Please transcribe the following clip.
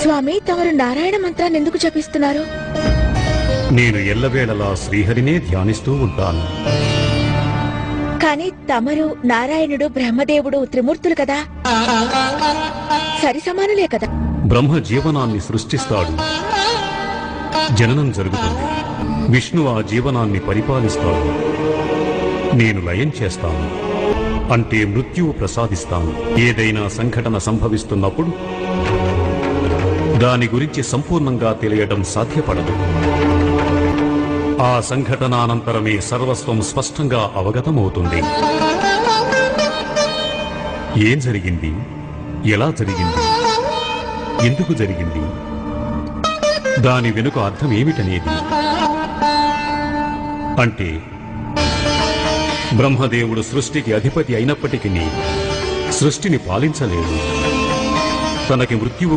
స్వామి, తమరు నారాయణ మంత్రాన్ని ఎందుకు జపిస్తున్నారు? నేను ఎల్లవేళలా శ్రీహరినే ధ్యానిస్తూ ఉంటాను. కానీ తమరు, నారాయణుడు, బ్రహ్మదేవుడు త్రిమూర్తులు కదా, సరి సమానులే కదా. బ్రహ్మ జీవనాన్ని సృష్టిస్తాడు, జననం జరుగుతుంది. విష్ణు ఆ జీవనాన్ని పరిపాలిస్తాడు. నేను లయం చేస్తాను, అంటే మృత్యువు ప్రసాదిస్తాను. ఏదైనా సంఘటన సంభవిస్తున్నప్పుడు దాని గురించి సంపూర్ణంగా తెలియటం సాధ్యపడదు. ఆ సంఘటనానంతరమే సర్వస్వం స్పష్టంగా అవగతమవుతుంది. ఏం జరిగింది, ఎలా జరిగింది, ఎందుకు జరిగింది, దాని వెనుక అర్థం ఏమిటనేది. అంటే బ్రహ్మదేవుడు సృష్టికి అధిపతి అయినప్పటికీ సృష్టిని పాలించలేడు. తనకి మృత్యువు